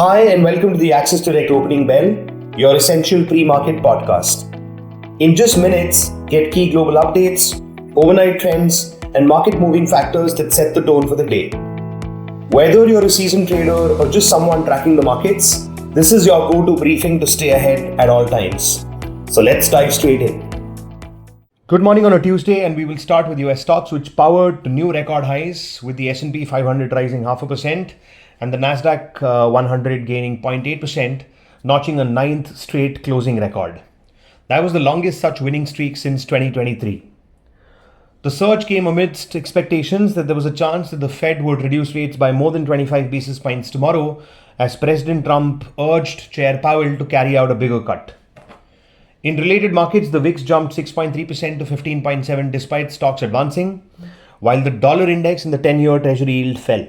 Hi, and welcome to the Access Direct Opening Bell, your essential pre-market podcast. In just minutes, get key global updates, overnight trends, and market-moving factors that set the tone for the day. Whether you're a seasoned trader or just someone tracking the markets, this is your go-to briefing to stay ahead at all times. So let's dive straight in. Good morning on a Tuesday, and we will start with US stocks, which powered to new record highs, with the S&P 500 rising 0.5% and the Nasdaq 100 gaining 0.8%, notching a ninth straight closing record. That was the longest such winning streak since 2023. The surge came amidst expectations that there was a chance that the Fed would reduce rates by more than 25 basis points tomorrow, as President Trump urged Chair Powell to carry out a bigger cut. In related markets, the VIX jumped 6.3% to 15.7 despite stocks advancing, while the dollar index and the 10-year Treasury yield fell.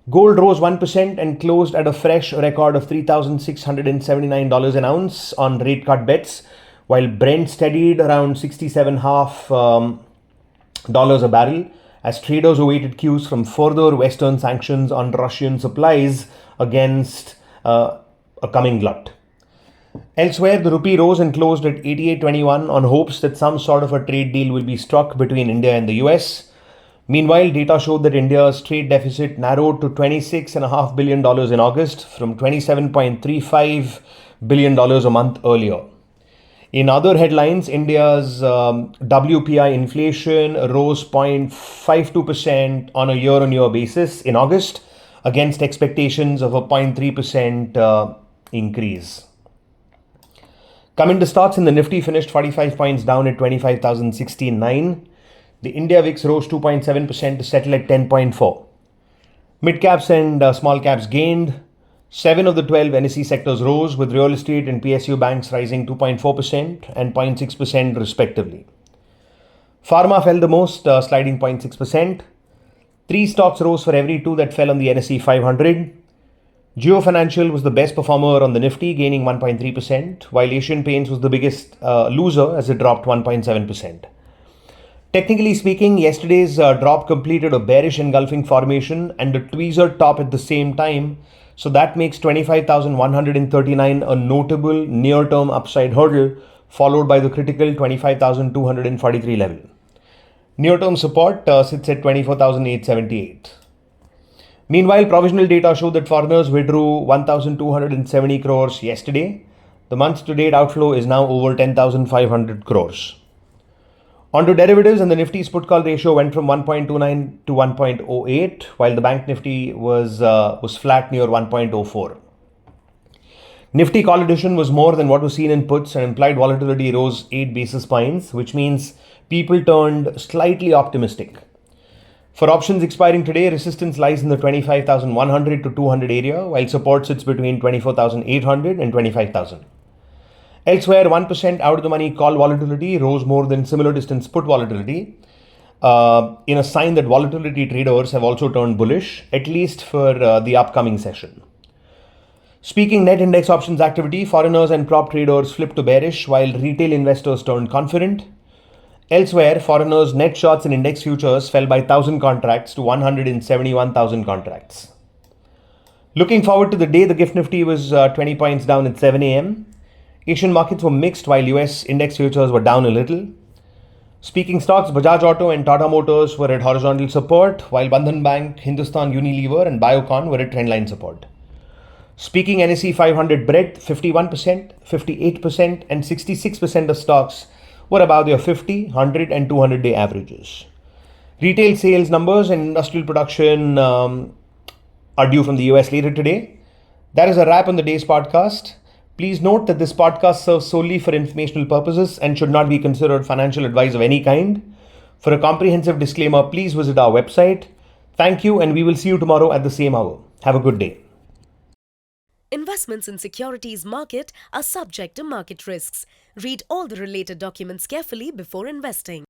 Gold rose 1% and closed at a fresh record of $3,679 an ounce on rate cut bets, while Brent steadied around $67.5 a barrel as traders awaited cues from further Western sanctions on Russian supplies against a coming glut. Elsewhere, the rupee rose and closed at 88.21 on hopes that some sort of a trade deal will be struck between India and the US. Meanwhile, data showed that India's trade deficit narrowed to $26.5 billion in August from $27.35 billion a month earlier. In other headlines, India's WPI inflation rose 0.52% on a year-on-year basis in August against expectations of a 0.3% increase. Coming to stocks, in the Nifty finished 45 points down at 25,069. The India VIX rose 2.7% to settle at 10.4. Mid-caps and small caps gained. 7 of the 12 NSE sectors rose, with real estate and PSU banks rising 2.4% and 0.6% respectively. Pharma fell the most, sliding 0.6%. 3 stocks rose for every 2 that fell on the NSE 500. Jio Financial was the best performer on the Nifty, gaining 1.3%, while Asian Paints was the biggest loser as it dropped 1.7%. Technically speaking, yesterday's drop completed a bearish engulfing formation and a tweezer top at the same time, so that makes 25,139 a notable near-term upside hurdle, followed by the critical 25,243 level. Near-term support sits at 24,878. Meanwhile, provisional data showed that foreigners withdrew 1,270 crores yesterday. The month-to-date outflow is now over 10,500 crores. Onto derivatives, and the Nifty's put-call ratio went from 1.29 to 1.08, while the Bank Nifty was flat near 1.04. Nifty call addition was more than what was seen in puts, and implied volatility rose 8 basis points, which means people turned slightly optimistic. For options expiring today, resistance lies in the 25,100 to 200 area, while support sits between 24,800 and 25,000. Elsewhere, 1% out-of-the-money call volatility rose more than similar distance put volatility, in a sign that volatility traders have also turned bullish, at least for the upcoming session. Speaking net index options activity, foreigners and prop traders flipped to bearish, while retail investors turned confident. Elsewhere, foreigners' net shorts in index futures fell by 1,000 contracts to 171,000 contracts. Looking forward to the day, the GIFT Nifty was 20 points down at 7 a.m. Asian markets were mixed, while US index futures were down a little. Speaking stocks, Bajaj Auto and Tata Motors were at horizontal support, while Bandhan Bank, Hindustan Unilever and Biocon were at trendline support. Speaking NSE 500 breadth, 51%, 58% and 66% of stocks were above their 50, 100 and 200 day averages. Retail sales numbers and industrial production are due from the US later today. That is a wrap on the day's podcast. Please note that this podcast serves solely for informational purposes and should not be considered financial advice of any kind. For a comprehensive disclaimer, please visit our website. Thank you, and we will see you tomorrow at the same hour. Have a good day. Investments in securities market are subject to market risks. Read all the related documents carefully before investing.